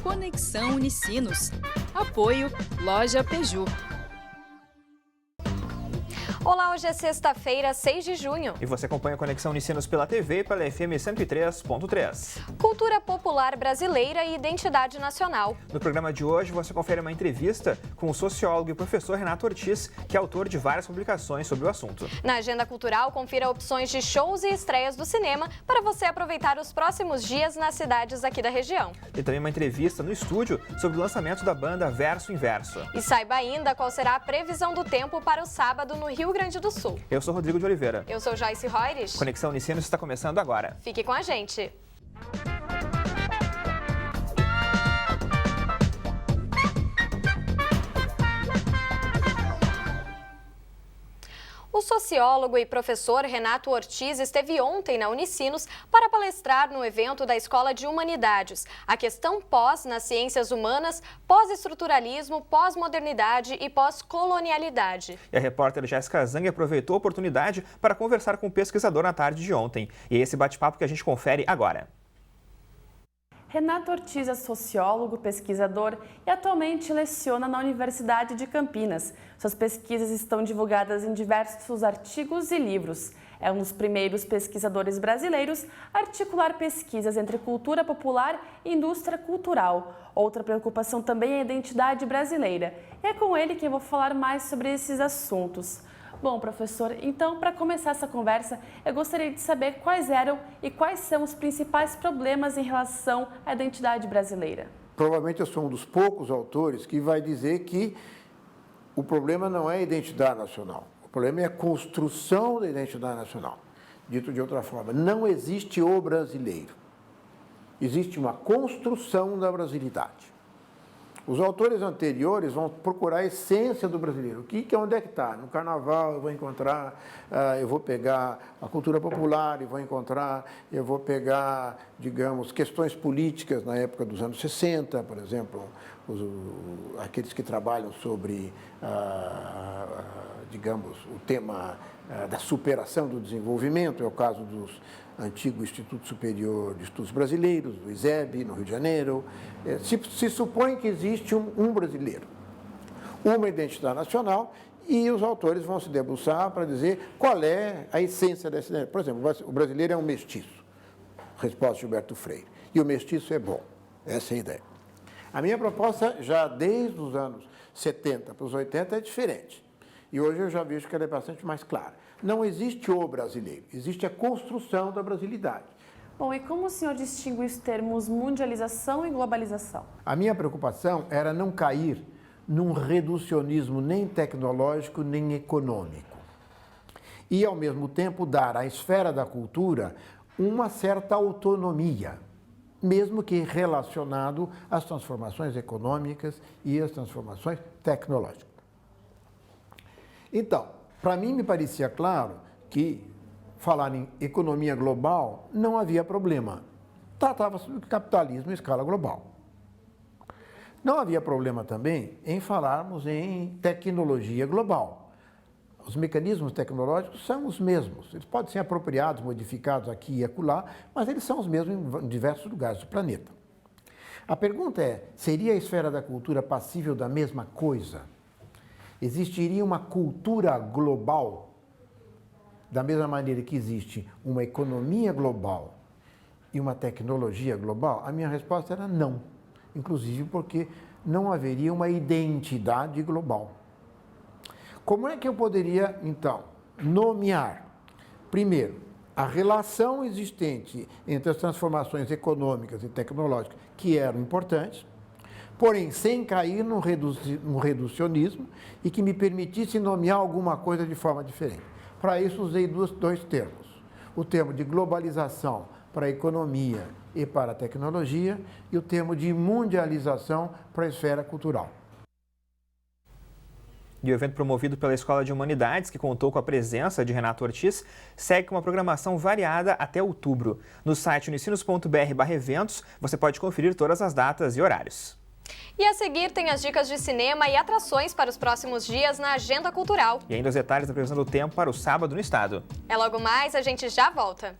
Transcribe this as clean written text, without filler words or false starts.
Conexão Unicinos. Apoio Loja Peugeot. Olá, hoje é sexta-feira, 6 de junho. E você acompanha a Conexão Unicinos pela TV e pela FM 103.3. Cultura popular brasileira e identidade nacional. No programa de hoje, você confere uma entrevista com o sociólogo e professor Renato Ortiz, que é autor de várias publicações sobre o assunto. Na agenda cultural, confira opções de shows e estreias do cinema para você aproveitar os próximos dias nas cidades aqui da região. E também uma entrevista no estúdio sobre o lançamento da banda Verso Inverso. E saiba ainda qual será a previsão do tempo para o sábado no Rio Grande do Sul. Eu sou Rodrigo de Oliveira. Eu sou Joyce Roires. Conexão Unicinos está começando agora. Fique com a gente. O sociólogo e professor Renato Ortiz esteve ontem na Unicinos para palestrar no evento da Escola de Humanidades, a questão pós nas ciências humanas, pós-estruturalismo, pós-modernidade e pós-colonialidade. E a repórter Jéssica Zang aproveitou a oportunidade para conversar com o pesquisador na tarde de ontem. E é esse bate-papo que a gente confere agora. Renato Ortiz é sociólogo, pesquisador e atualmente leciona na Universidade de Campinas. Suas pesquisas estão divulgadas em diversos artigos e livros. É um dos primeiros pesquisadores brasileiros a articular pesquisas entre cultura popular e indústria cultural. Outra preocupação também é a identidade brasileira. E é com ele que eu vou falar mais sobre esses assuntos. Bom, professor, então, para começar essa conversa, eu gostaria de saber quais eram e quais são os principais problemas em relação à identidade brasileira. Provavelmente eu sou um dos poucos autores que vai dizer que o problema não é a identidade nacional, o problema é a construção da identidade nacional. Dito de outra forma, não existe o brasileiro, existe uma construção da brasilidade. Os autores anteriores vão procurar a essência do brasileiro. Onde é que está? No carnaval eu vou encontrar, eu vou pegar a cultura popular e eu vou pegar, digamos, questões políticas na época dos anos 60, por exemplo, aqueles que trabalham sobre, digamos, o tema da superação do desenvolvimento, é o caso dos antigo Instituto Superior de Estudos Brasileiros, do ISEB, no Rio de Janeiro. Se supõe que existe um brasileiro, uma identidade nacional, e os autores vão se debruçar para dizer qual é a essência dessa identidade. Por exemplo, o brasileiro é um mestiço, resposta de Gilberto Freire, e o mestiço é bom, essa é a ideia. A minha proposta, já desde os anos 70 para os 80, é diferente, e hoje eu já vejo que ela é bastante mais clara. Não existe o brasileiro, existe a construção da brasilidade. Bom, e como o senhor distingue os termos mundialização e globalização? A minha preocupação era não cair num reducionismo nem tecnológico nem econômico. E, ao mesmo tempo, dar à esfera da cultura uma certa autonomia, mesmo que relacionado às transformações econômicas e às transformações tecnológicas. Então, para mim, me parecia claro que falar em economia global não havia problema. Tratava-se do capitalismo em escala global. Não havia problema também em falarmos em tecnologia global. Os mecanismos tecnológicos são os mesmos. Eles podem ser apropriados, modificados aqui e acolá, mas eles são os mesmos em diversos lugares do planeta. A pergunta é, seria a esfera da cultura passível da mesma coisa? Existiria uma cultura global, da mesma maneira que existe uma economia global e uma tecnologia global? A minha resposta era não, inclusive porque não haveria uma identidade global. Como é que eu poderia, então, nomear, primeiro, a relação existente entre as transformações econômicas e tecnológicas, que eram importantes, porém sem cair no reducionismo e que me permitisse nomear alguma coisa de forma diferente. Para isso, usei dois termos. O termo de globalização para a economia e para a tecnologia e o termo de mundialização para a esfera cultural. E o evento promovido pela Escola de Humanidades, que contou com a presença de Renato Ortiz, segue com uma programação variada até outubro. No site unicinos.br/eventos, você pode conferir todas as datas e horários. E a seguir tem as dicas de cinema e atrações para os próximos dias na agenda cultural. E ainda os detalhes da previsão do tempo para o sábado no estado. É logo mais, a gente já volta.